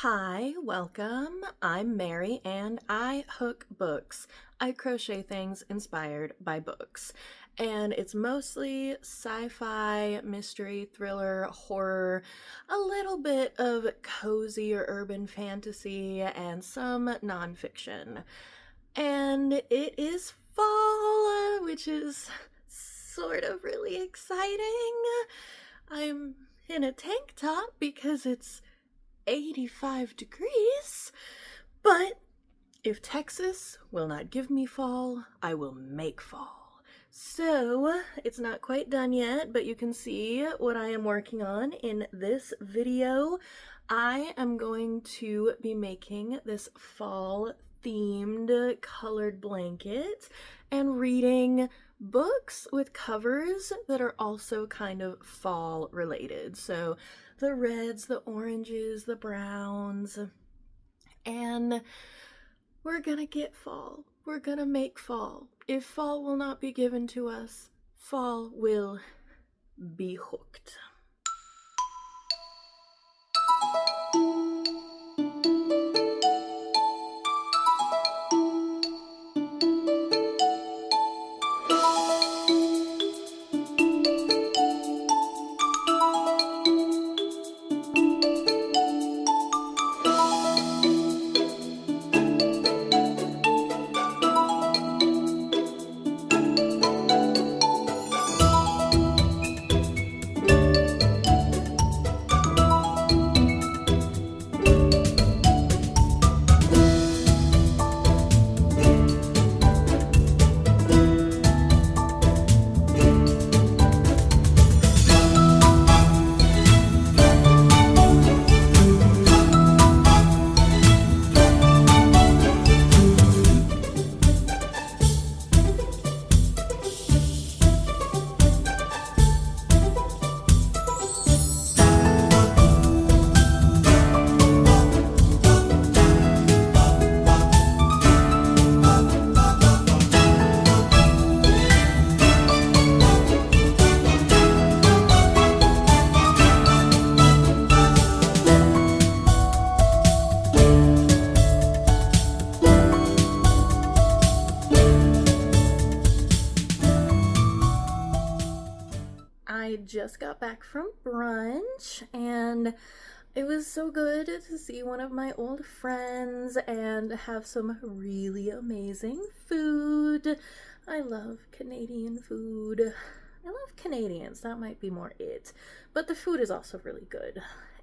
Hi, welcome. I'm Mary and I hook books. I crochet things inspired by books. And it's mostly sci-fi, mystery, thriller, horror, a little bit of cozy or urban fantasy, and some nonfiction. And it is fall, which is sort of really exciting. I'm in a tank top because it's 85 degrees, but if Texas will not give me fall, I will make fall. So, it's not quite done yet, but you can see what I am working on in this video. I am going to be making this fall themed colored blanket and reading books with covers that are also kind of fall related. So the reds, the oranges, the browns, and we're gonna get fall. We're gonna make fall. If fall will not be given to us, fall will be hooked. I just got back from brunch and it was so good to see one of my old friends and have some really amazing food. I love Canadian food. I love Canadians, that might be more it. But the food is also really good.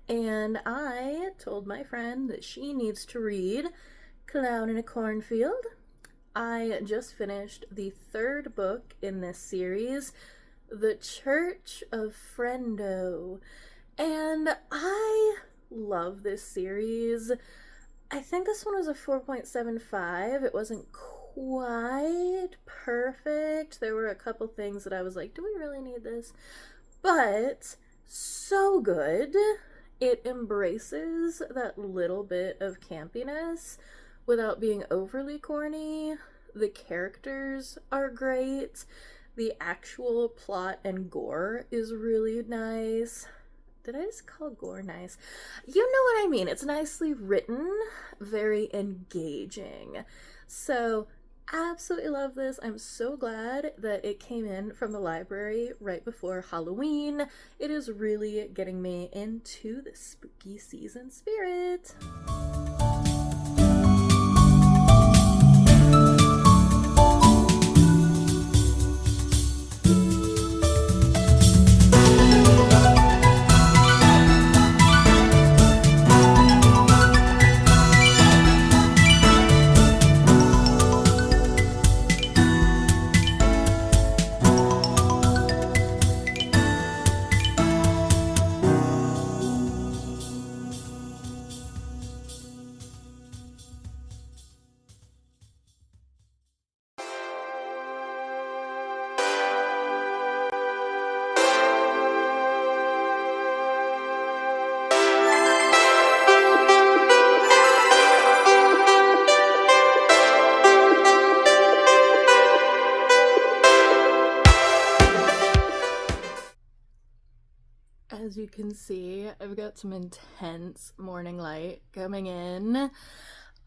And I told my friend that she needs to read Clown in a Cornfield. I just finished the third book in this series, The Church of Friendo, and I love this series. I think this one was a 4.75. It wasn't quite perfect. There were a couple things that I was like, do we really need this? But so good. It embraces that little bit of campiness without being overly corny. The characters are great. The actual plot and gore is really nice. Did I just call gore nice? You know what I mean. It's nicely written, very engaging. So, absolutely love this. I'm so glad that it came in from the library right before Halloween. It is really getting me into the spooky season spirit. can see, I've got some intense morning light coming in.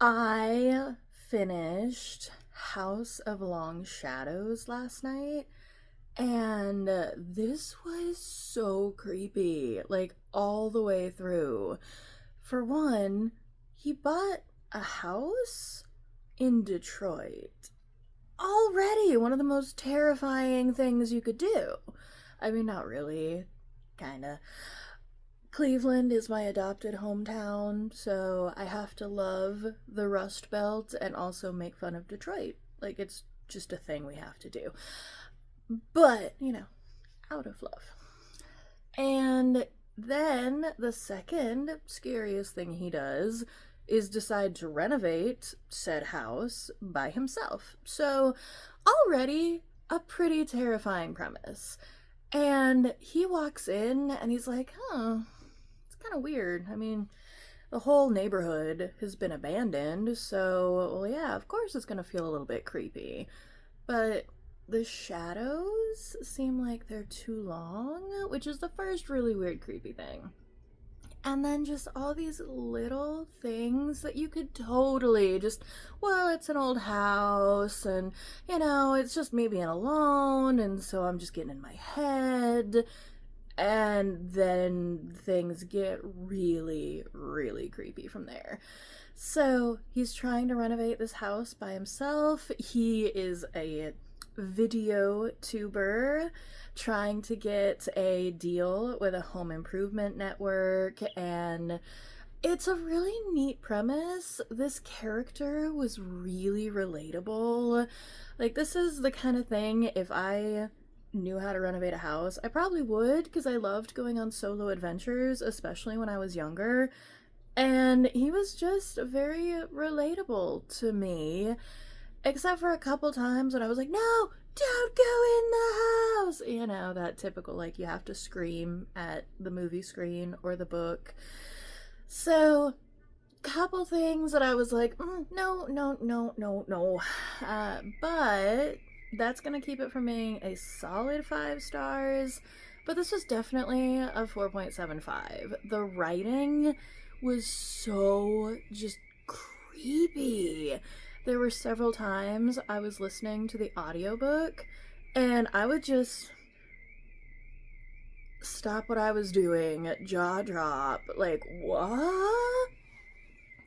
I finished House of Long Shadows last night, and this was so creepy, like all the way through. For one, he bought a house in Detroit. Already one of the most terrifying things you could do. I mean, not really, kinda. Cleveland is my adopted hometown, so I have to love the Rust Belt and also make fun of Detroit. Like, it's just a thing we have to do. But, you know, out of love. And then the second scariest thing he does is decide to renovate said house by himself. So already a pretty terrifying premise. And he walks in and he's like, it's kind of weird. I mean, the whole neighborhood has been abandoned, so, well, yeah, of course it's gonna feel a little bit creepy. But the shadows seem like they're too long, which is the first really weird creepy thing. And then just all these little things that you could totally just, well, it's an old house, and, you know, it's just me being alone, and so I'm just getting in my head. And then things get really, really creepy from there. So he's trying to renovate this house by himself. He is a video tuber trying to get a deal with a home improvement network, and it's a really neat premise. This character was really relatable. Like, this is the kind of thing, if I knew how to renovate a house, I probably would, because I loved going on solo adventures, especially when I was younger. And he was just very relatable to me, except for a couple times when I was like, no, don't go in the house, you know, that typical, like, you have to scream at the movie screen or the book. So couple things that I was like, no, but that's gonna keep it from being a solid 5 stars. But this was definitely a 4.75. The writing was so just creepy. There were several times I was listening to the audiobook and I would just stop what I was doing, jaw drop, like, what?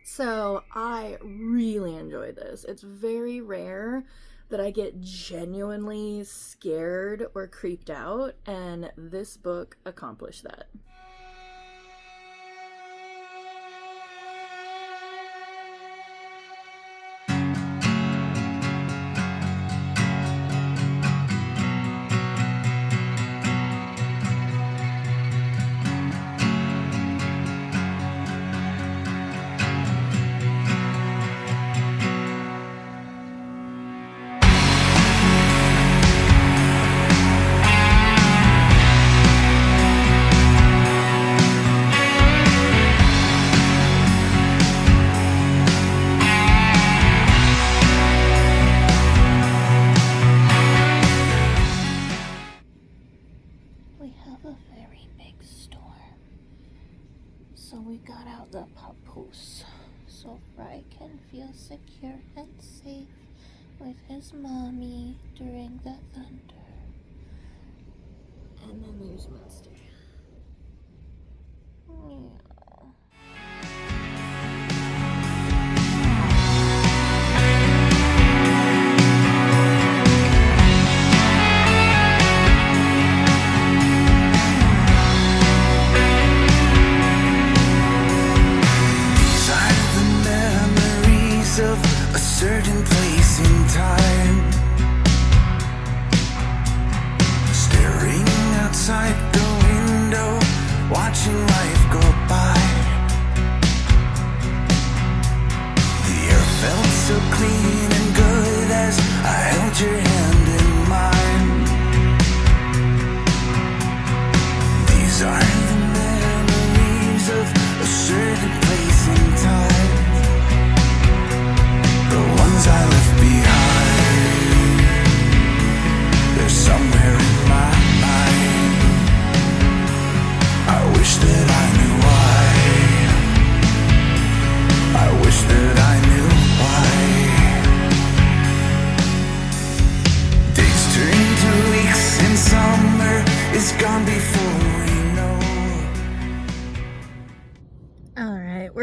So I really enjoyed this. It's very rare that I get genuinely scared or creeped out, and this book accomplished that. Secure and safe with his mommy during the thunder. And then there's Monster. Of a certain place in time, staring outside the window, watching life go by. The air felt so clean and good as I held your hand in mine. These are the memories of a certain place in time, the ones I left behind.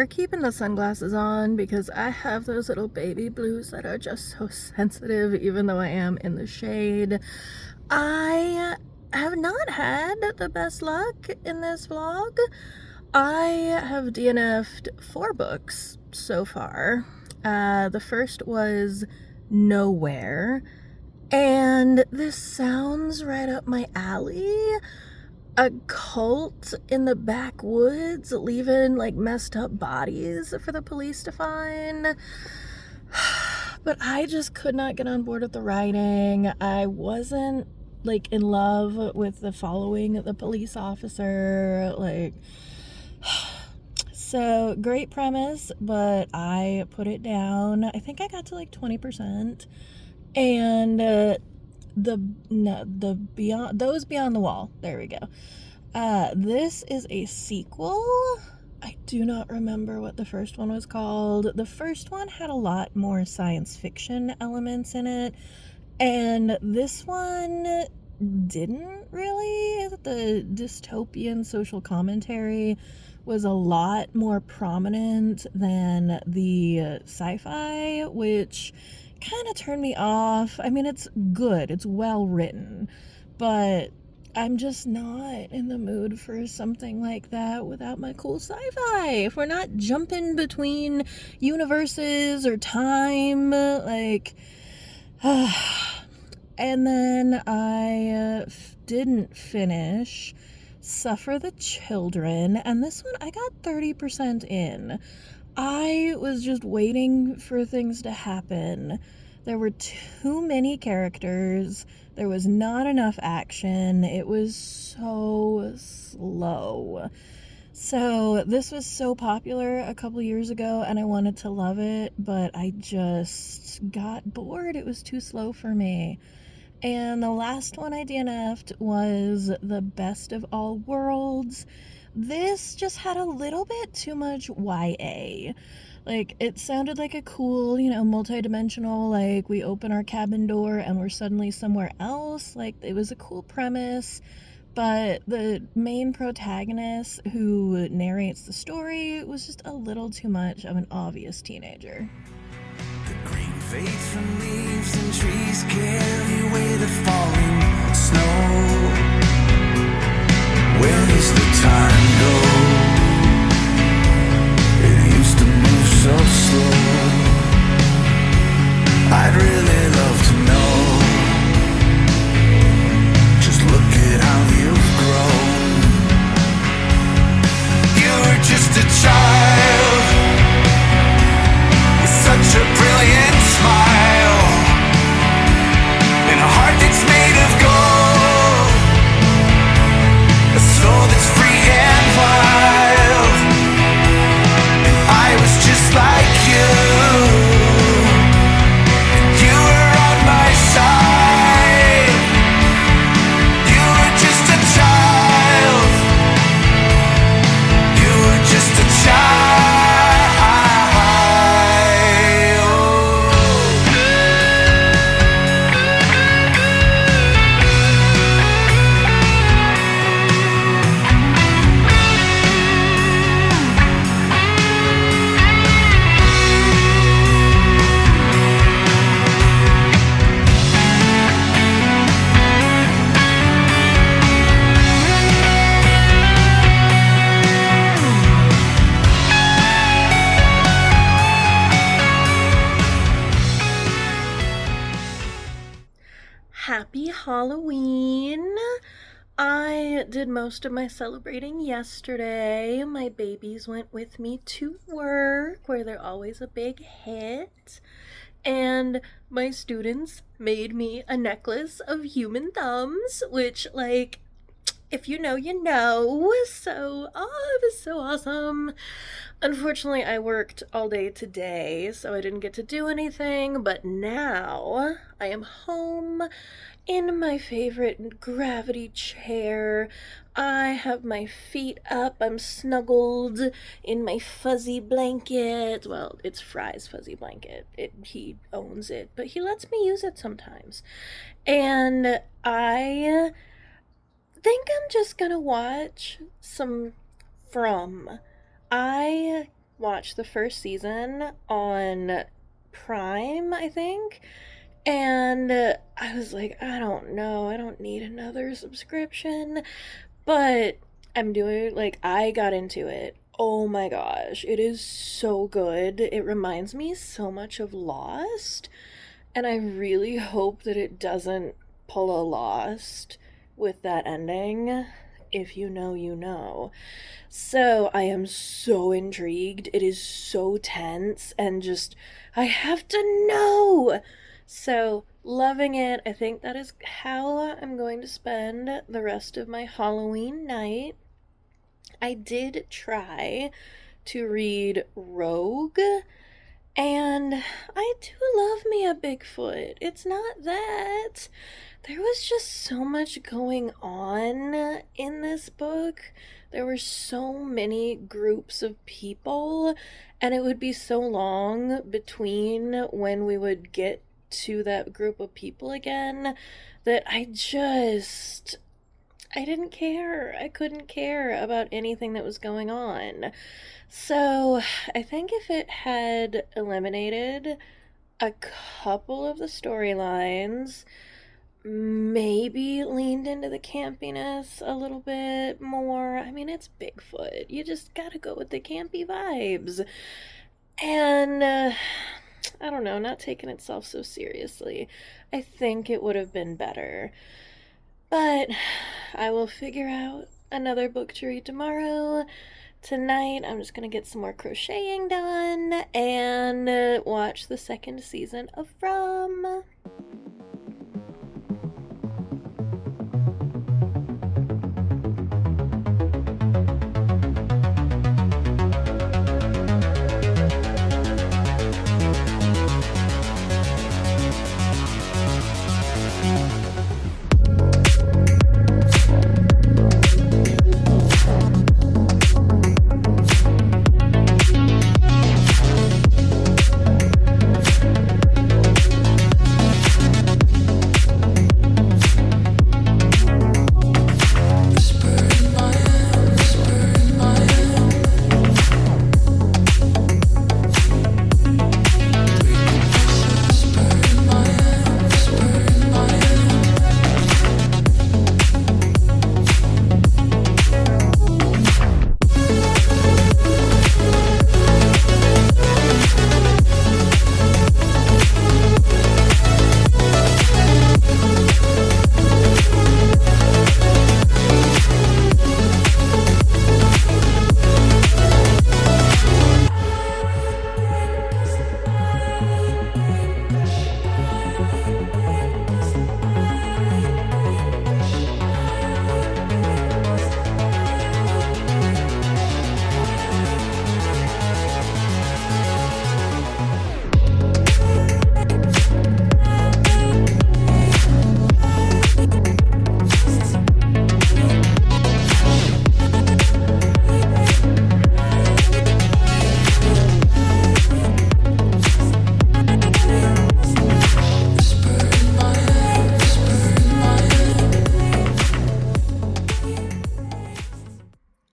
we're keeping the sunglasses on because I have those little baby blues that are just so sensitive, even though I am in the shade. I have not had the best luck in this vlog. I have DNF'd 4 books so far. The first was Nowhere, and this sounds right up my alley. A cult in the backwoods, leaving like messed up bodies for the police to find. But I just could not get on board with the writing. I wasn't like in love with the following the police officer, like. So great premise, but I put it down. I think I got to like 20%, and the beyond those beyond the wall. There we go. This is a sequel. I do not remember what the first one was called. The first one had a lot more science fiction elements in it, and this one didn't really. The dystopian social commentary was a lot more prominent than the sci-fi, which kind of turned me off. I mean, it's good, it's well written, but I'm just not in the mood for something like that without my cool sci-fi. If we're not jumping between universes or time, like, and then I didn't finish Suffer the Children, and this one I got 30% in. I was just waiting for things to happen. There were too many characters. There was not enough action. It was so slow. So this was so popular a couple years ago, and I wanted to love it, but I just got bored. It was too slow for me. And the last one I DNF'd was The Best of All Worlds. This just had a little bit too much YA. Like, it sounded like a cool, multi-dimensional, like, we open our cabin door and we're suddenly somewhere else. Like, it was a cool premise, but the main protagonist who narrates the story was just a little too much of an obvious teenager. The green fades from leaves and trees carry away the falling snow. Where does the time go? It used to move so slow. I'd really love to know. Just look at how you've grown. You were just a child with such a brilliant smile and a heart that's made of gold, a soul that's free and wild. And I was just like you. You were on my side. You were just a child. You were just a child. Happy Halloween! I did most of my celebrating yesterday. My babies went with me to work, where they're always a big hit. And my students made me a necklace of human thumbs, which, like, if you know, you know. So, it was so awesome. Unfortunately, I worked all day today, so I didn't get to do anything, but now I am home in my favorite gravity chair. I have my feet up. I'm snuggled in my fuzzy blanket. Well, it's Fry's fuzzy blanket. He owns it, but he lets me use it sometimes. And I think I'm just gonna watch some From. I watched the first season on Prime, I think. And I was like, I don't know, I don't need another subscription. But I'm doing, like, I got into it. Oh my gosh, it is so good. It reminds me so much of Lost. And I really hope that it doesn't pull a Lost with that ending. If you know, you know. So I am so intrigued. It is so tense and just, I have to know. So loving it. I think that is how I'm going to spend the rest of my Halloween night. I did try to read Rogue, and I do love me a Bigfoot. It's not that. There was just so much going on in this book. There were so many groups of people, and it would be so long between when we would get to that group of people again that I didn't care. I couldn't care about anything that was going on. So I think if it had eliminated a couple of the storylines, maybe leaned into the campiness a little bit more. I mean, it's Bigfoot. You just gotta go with the campy vibes. And, I don't know, not taking itself so seriously. I think it would have been better. But I will figure out another book to read tomorrow. Tonight, I'm just gonna get some more crocheting done and watch the second season of From.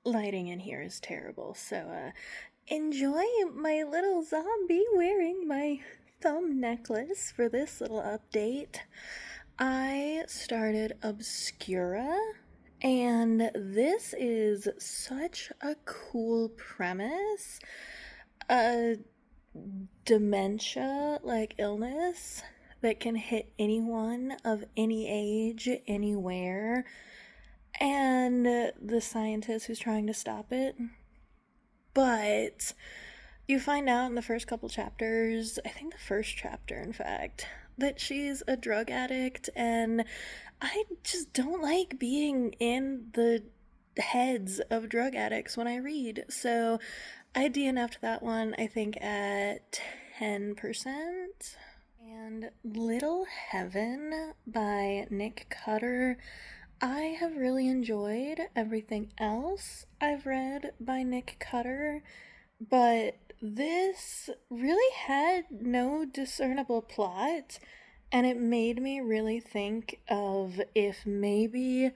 Lighting in here is terrible, so enjoy my little zombie wearing my thumb necklace for this little update. I started Obscura, and this is such a cool premise. A dementia like illness that can hit anyone of any age, anywhere, and the scientist who's trying to stop it. But you find out in the first couple chapters, I think the first chapter, in fact, that she's a drug addict, and I just don't like being in the heads of drug addicts when I read. So I DNF'd that one, I think, at 10%. And Little Heaven by Nick Cutter. I have really enjoyed everything else I've read by Nick Cutter, but this really had no discernible plot, and it made me really think of if maybe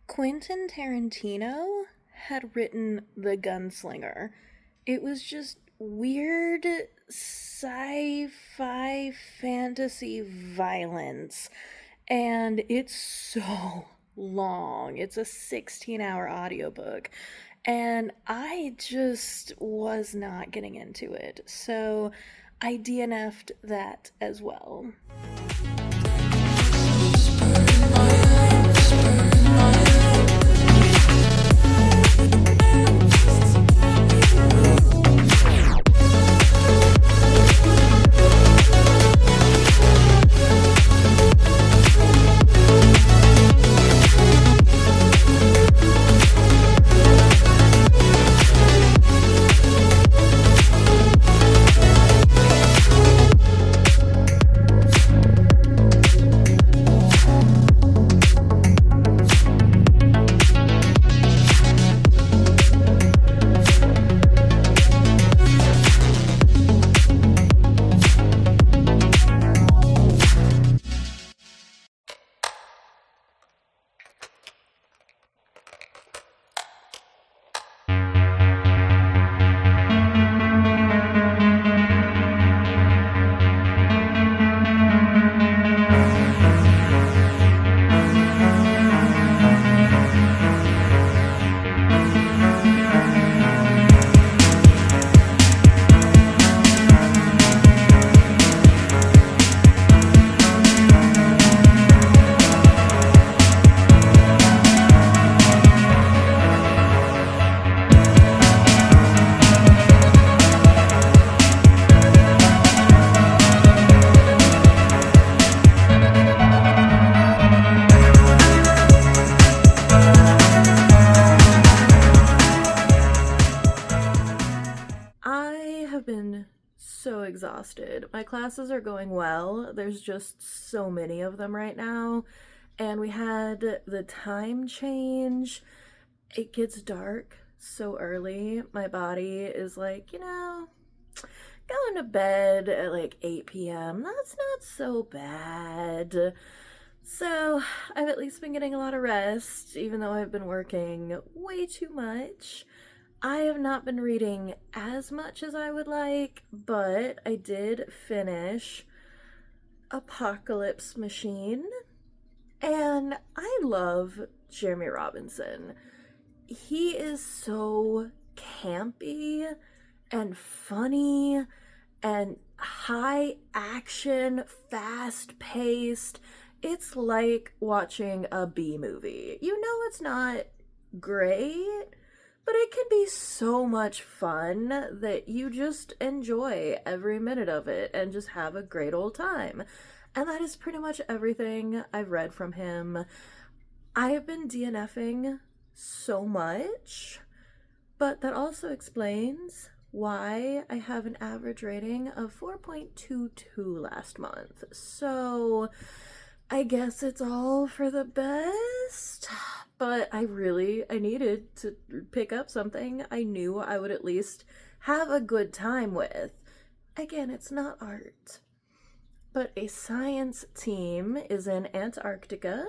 Quentin Tarantino had written The Gunslinger. It was just weird sci-fi fantasy violence, and it's so long. It's a 16-hour audiobook, and I just was not getting into it, so I DNF'd that as well. Exhausted. My classes are going well. There's just so many of them right now. And we had the time change. It gets dark so early. My body is like, going to bed at like 8 p.m. That's not so bad. So I've at least been getting a lot of rest, even though I've been working way too much. I have not been reading as much as I would like, but I did finish Apocalypse Machine, and I love Jeremy Robinson. He is so campy and funny and high action, fast paced. It's like watching a B movie. It's not great, but it can be so much fun that you just enjoy every minute of it and just have a great old time. And that is pretty much everything I've read from him. I have been DNFing so much, but that also explains why I have an average rating of 4.22 last month. So I guess it's all for the best. But I needed to pick up something I knew I would at least have a good time with. Again, it's not art. But a science team is in Antarctica.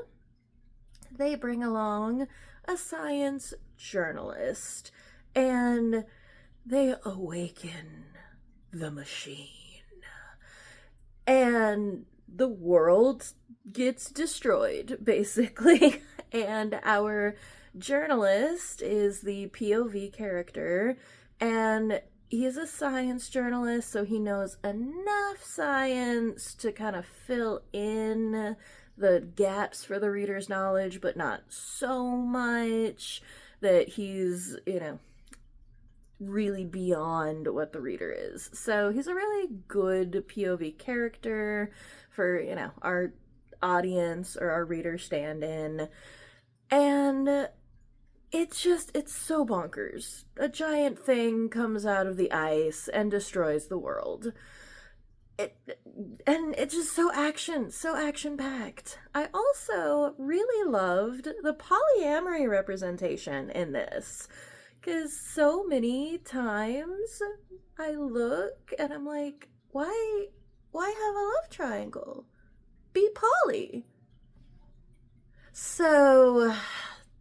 They bring along a science journalist, and they awaken the machine. And the world gets destroyed, basically. And our journalist is the POV character, and he's a science journalist, so he knows enough science to kind of fill in the gaps for the reader's knowledge, but not so much that he's, really beyond what the reader is. So he's a really good POV character for, our audience or our reader stand-in. And it's so bonkers. A giant thing comes out of the ice and destroys the world. And it's just so action-packed. I also really loved the polyamory representation in this, because so many times I look and I'm like, why have a love triangle? Be poly. So,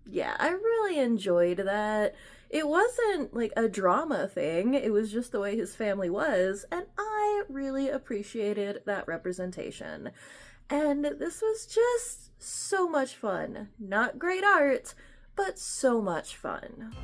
yeah, I really enjoyed that. it wasn't like a drama thing, it was just the way his family was, and I really appreciated that representation. And this was just so much fun. Not great art, but so much fun.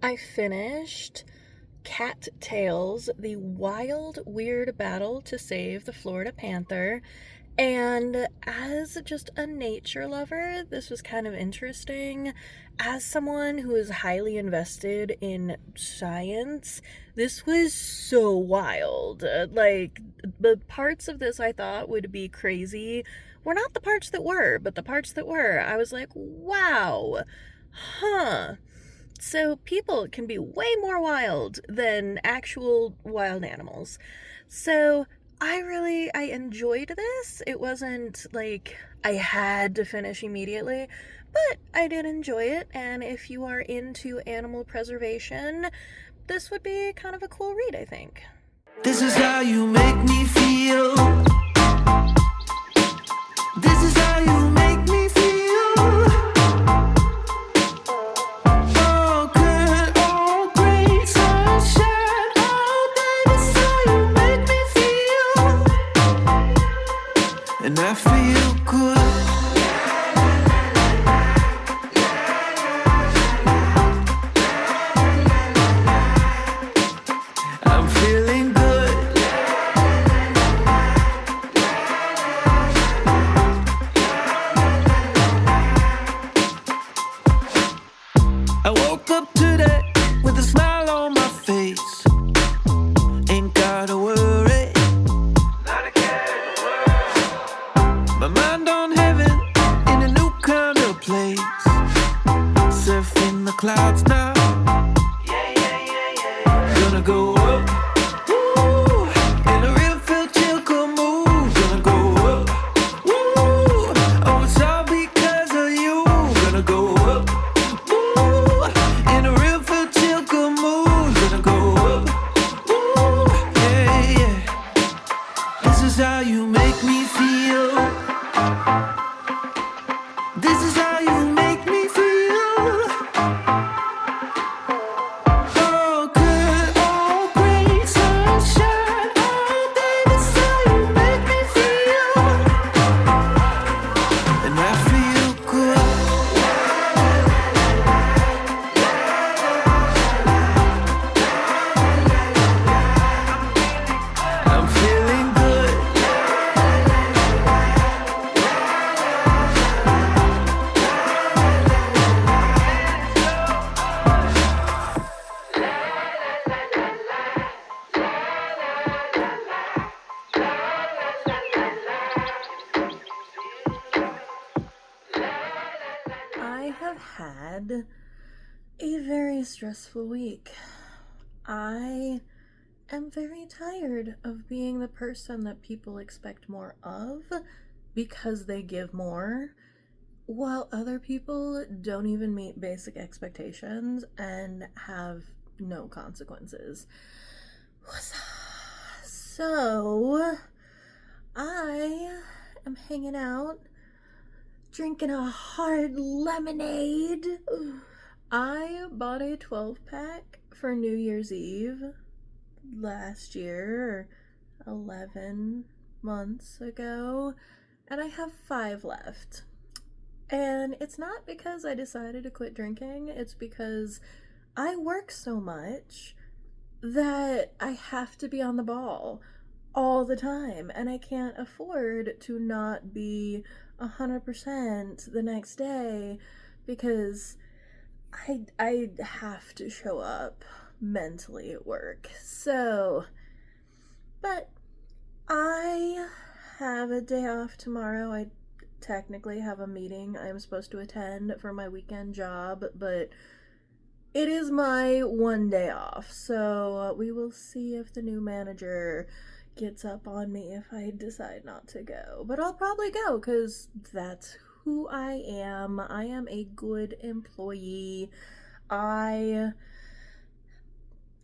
I finished Cat Tales, the wild, weird battle to save the Florida Panther, and as just a nature lover, this was kind of interesting. As someone who is highly invested in science, this was so wild. Like, the parts of this I thought would be crazy were not the parts that were, but the parts that were, I was like, wow, huh. So people can be way more wild than actual wild animals. So I enjoyed this. It wasn't like I had to finish immediately, but I did enjoy it. And if you are into animal preservation, this would be kind of a cool read, I think. This is how you make me feel. This is how you make me feel. And I feel good. I'm feeling good. I woke up today with a smile on my face. Ain't gotta worry. My mind on heaven in a new kind of place. Surfing the clouds now. Gonna go up, woo, in a real feel chill cool mood. Gonna go up, woo, oh it's all because of you. Gonna go up, woo, in a real feel chill cool mood. Gonna go up, woo, yeah, yeah. This is how you make me feel. This is how you make me feel. Oh, good, oh, great sunshine all day. This is how you make me feel. And I feel good. I'm feeling good. I have had a very stressful week. I am very tired of being the person that people expect more of because they give more, while other people don't even meet basic expectations and have no consequences. So, I am hanging out, drinking a hard lemonade. I bought a 12-pack for New Year's Eve last year, 11 months ago, and I have 5 left. And it's not because I decided to quit drinking, it's because I work so much that I have to be on the ball all the time, and I can't afford to not be 100% the next day, because I have to show up mentally at work. So, but I have a day off tomorrow. I technically have a meeting I'm supposed to attend for my weekend job, but it is my one day off, so we will see if the new manager gets up on me if I decide not to go. But I'll probably go, because that's who I am. I am a good employee. I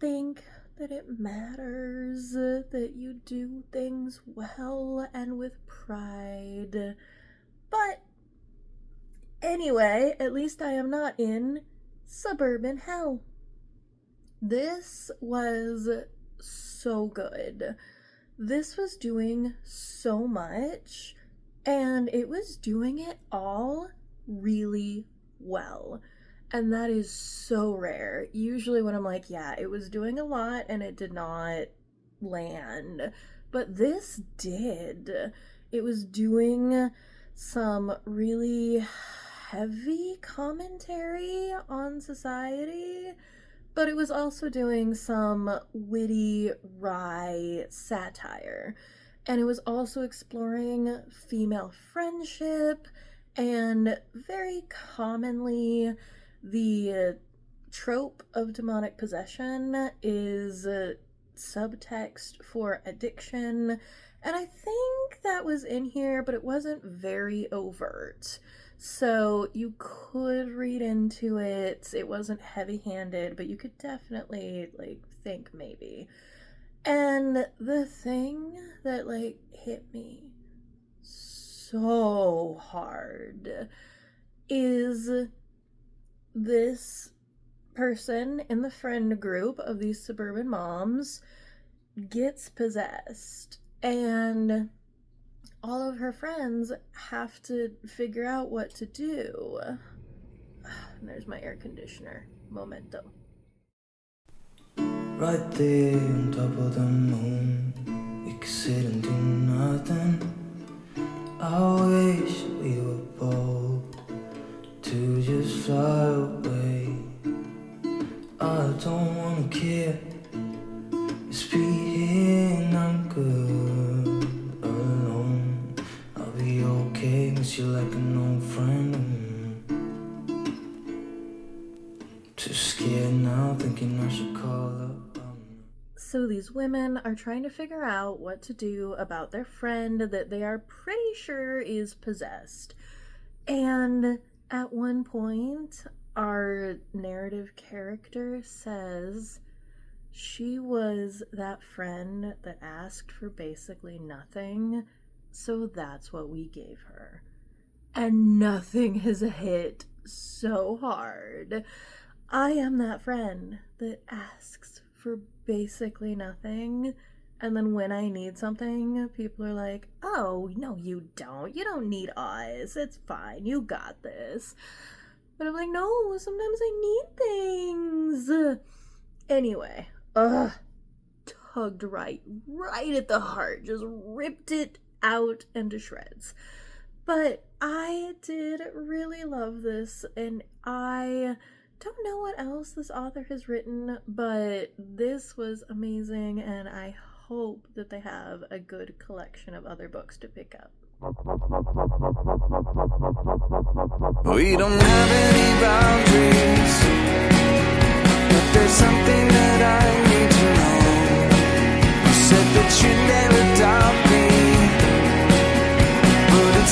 think that it matters that you do things well and with pride. But anyway, at least I am not in Suburban Hell. This was so good. This was doing so much, and it was doing it all really well. And that is so rare. Usually when I'm like, yeah, it was doing a lot and it did not land. But this did. It was doing some really heavy commentary on society, but it was also doing some witty, wry satire. And it was also exploring female friendship, and very commonly the trope of demonic possession is subtext for addiction. And I think that was in here, but it wasn't very overt. So you could read into it. It wasn't heavy-handed, but you could definitely, think maybe. And the thing that, hit me so hard is this person in the friend group of these suburban moms gets possessed, and all of her friends have to figure out what to do. There's my air conditioner. Momento. Right there on top of the moon, we could sit and do nothing. I wish we were bold to just fly away. I don't wanna care, just be here and I'm good alone. I'll be okay, miss you like an old friend. Too scared now, thinking I should call up. So these women are trying to figure out what to do about their friend that they are pretty sure is possessed. And at one point, our narrative character says she was that friend that asked for basically nothing, so that's what we gave her. And nothing has hit so hard. I am that friend that asks for basically nothing, and then when I need something, people are like, oh, no, you don't. You don't need us. It's fine. You got this. But I'm like, no, sometimes I need things. Anyway, tugged right at the heart. Just ripped it out into shreds. But I did really love this, and I don't know what else this author has written, but this was amazing, and I hope that they have a good collection of other books to pick up. We don't have any boundaries, but there's something that I need to know. You said that you'd never doubt me, but it's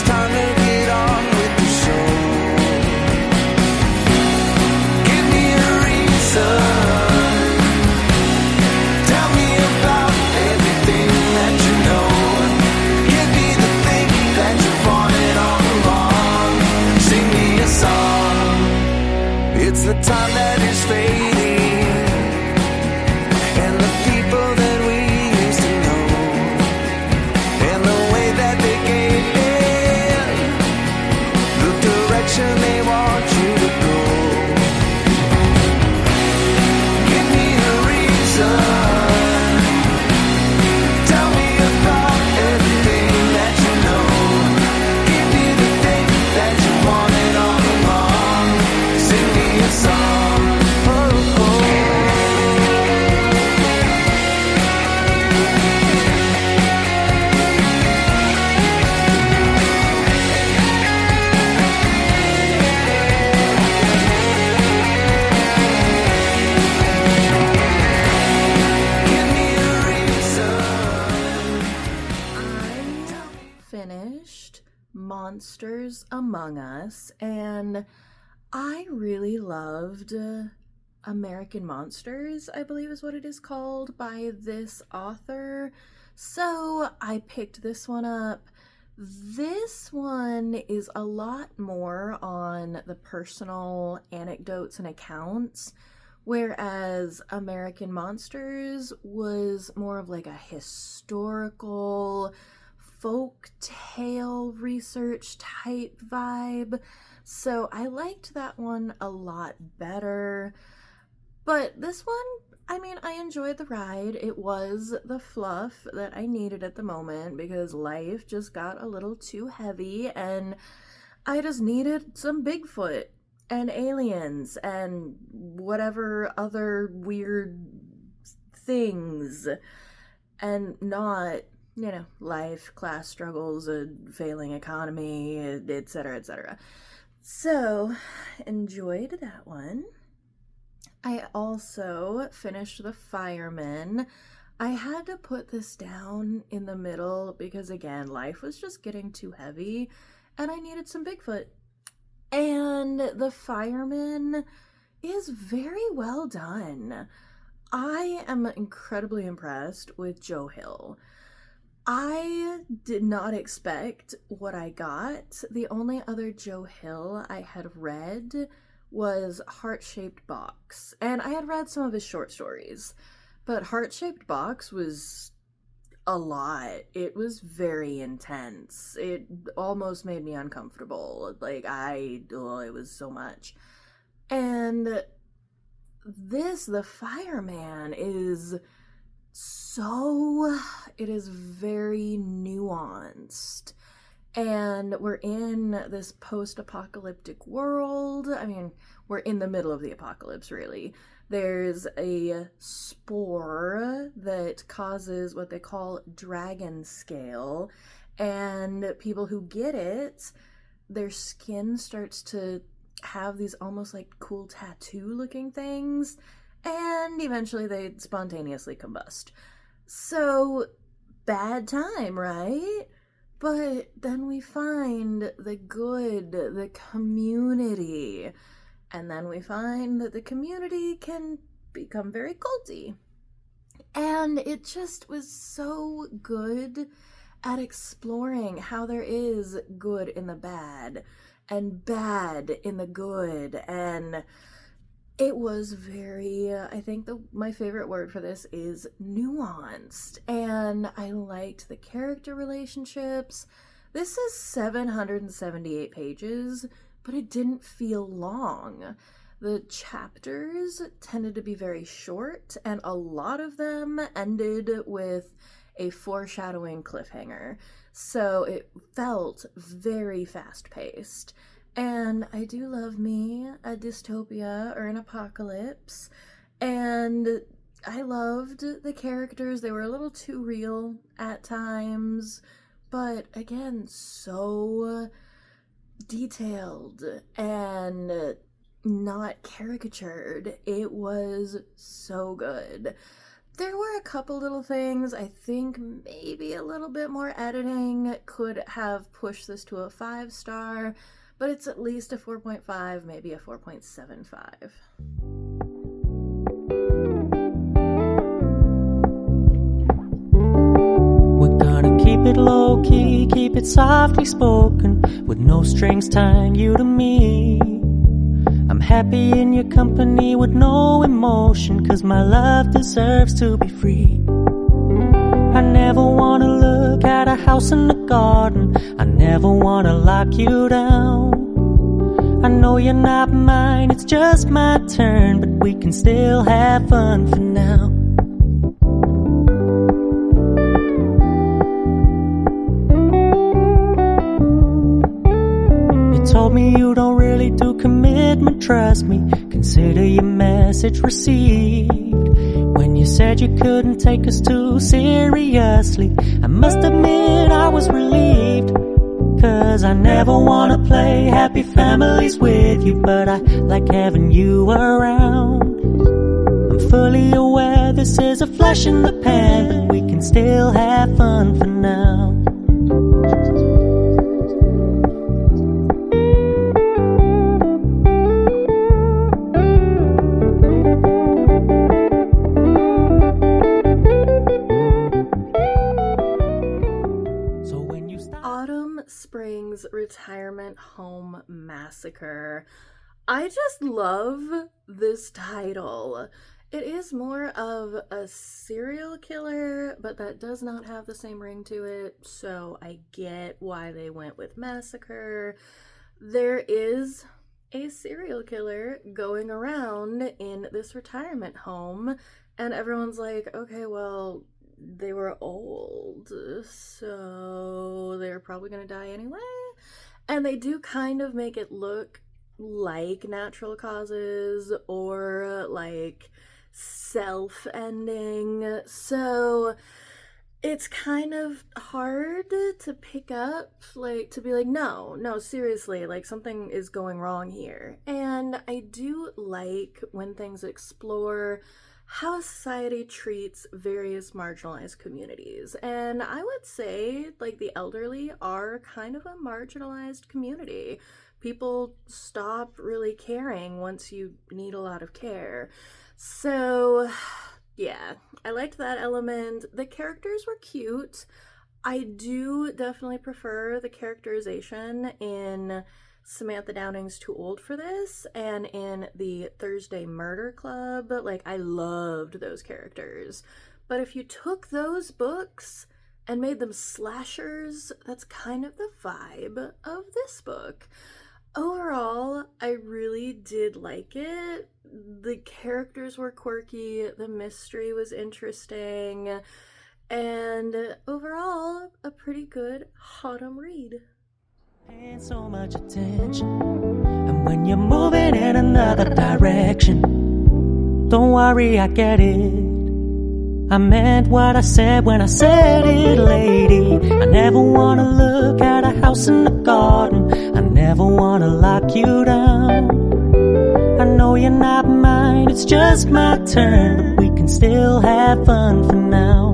time that is fading, and the people that we used to know, and the way that they gave in, the direction they want you to go. Give me a reason. Tell me about everything that you know. Give me the thing that you wanted all along. Sing me a song. Oh, oh. Give me a reason. I finished Monsters Among Us, and I really loved American Monsters, I believe is what it is called, by this author. So I picked this one up. This one is a lot more on the personal anecdotes and accounts, whereas American Monsters was more of like a historical folk tale research type vibe. So I liked that one a lot better. But this one, I mean, I enjoyed the ride. It was the fluff that I needed at the moment because life just got a little too heavy and I just needed some Bigfoot and aliens and whatever other weird things, and not, you know, life, class struggles, a failing economy, etc., etc. So, enjoyed that one. I also finished the Fireman. I had to put this down in the middle because, again, life was just getting too heavy and I needed some Bigfoot. And the Fireman is very well done. I am incredibly impressed with Joe Hill. I did not expect what I got. The only other Joe Hill I had read was Heart-Shaped Box, and I had read some of his short stories, but Heart-Shaped Box was a lot. It was very intense. It almost made me uncomfortable. Like, it was so much. And the Fireman is it is very nuanced. And we're in this post-apocalyptic world. I mean, we're in the middle of the apocalypse, really. There's a spore that causes what they call dragon scale. And people who get it, their skin starts to have these almost like cool tattoo-looking things. And eventually they spontaneously combust. So, bad time, right? But then we find the good, the community. And then we find that the community can become very culty. And it just was so good at exploring how there is good in the bad and bad in the good. And it was very, I think my favorite word for this is nuanced, and I liked the character relationships. This is 778 pages, but it didn't feel long. The chapters tended to be very short, and a lot of them ended with a foreshadowing cliffhanger, so it felt very fast-paced. And I do love me a dystopia or an apocalypse. And I loved the characters. They were a little too real at times. But again, so detailed and not caricatured. It was so good. There were a couple little things. I think maybe a little bit more editing could have pushed this to a 5-star. But it's at least a 4.5, maybe a 4.75. We're gonna keep it low-key, keep it softly spoken, with no strings tying you to me. I'm happy in your company with no emotion, 'cause my love deserves to be free. I never wanna look at a house in the garden, I never wanna lock you down. I know you're not mine, it's just my turn, but we can still have fun for now. You told me you don't really do commitment, trust me, consider your message received. When you said you couldn't take us too seriously, I must admit I was relieved. 'Cause I never wanna play happy families with you, but I like having you around. I'm fully aware this is a flash in the pan, but we can still have fun for now. Springs Retirement Home Massacre. I just love this title. It is more of a serial killer, but that does not have the same ring to it, so I get why they went with Massacre. There is a serial killer going around in this retirement home, and everyone's like, okay, well, they were old, so they're probably gonna die anyway. And they do kind of make it look like natural causes or like self-ending, so it's kind of hard to pick up, like, to be like, no, seriously, like, something is going wrong here. And I do like when things explore how society treats various marginalized communities. And I would say, like, the elderly are kind of a marginalized community. People stop really caring once you need a lot of care. So, yeah, I liked that element. The characters were cute. I do definitely prefer the characterization in Samantha Downing's Too Old for This and in the Thursday Murder Club. Like, I loved those characters. But if you took those books and made them slashers, that's kind of the vibe of this book. Overall, I really did like it. The characters were quirky, the mystery was interesting, and overall, a pretty good autumn read. Paying so much attention, and when you're moving in another direction, don't worry, I get it. I meant what I said when I said it, lady. I never wanna look at a house in the garden, I never wanna lock you down. I know you're not mine, it's just my turn, but we can still have fun for now.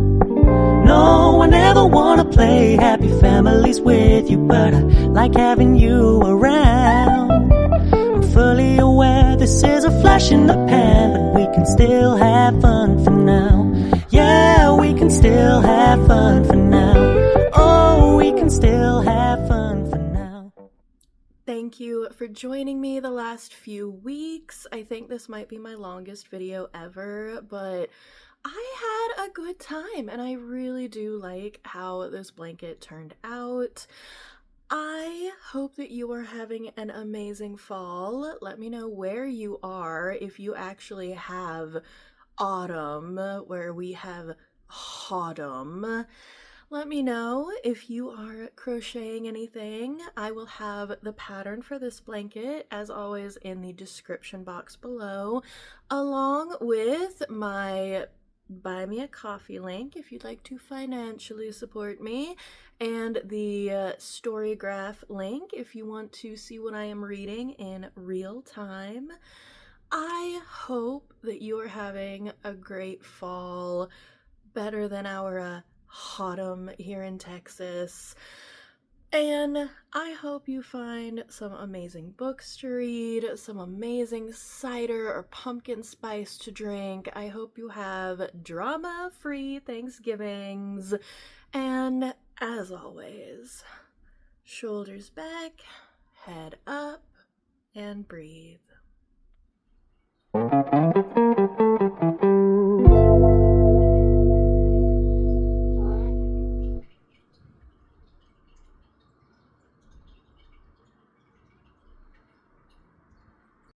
No, I never wanna play happy families with you, but I like having you around. I'm fully aware this is a flash in the pan, but we can still have fun for now. Yeah, we can still have fun for now. Oh, we can still have fun for now. Thank you for joining me the last few weeks. I think this might be my longest video ever, but I had a good time, and I really do like how this blanket turned out. I hope that you are having an amazing fall. Let me know where you are, if you actually have autumn, where we have autumn. Let me know if you are crocheting anything. I will have the pattern for this blanket, as always, in the description box below, along with my Buy Me a Coffee link if you'd like to financially support me, and the Storygraph link if you want to see what I am reading in real time. I hope that you are having a great fall, better than our autumn here in Texas. And I hope you find some amazing books to read, some amazing cider or pumpkin spice to drink. I hope you have drama-free Thanksgivings. And as always, shoulders back, head up, and breathe.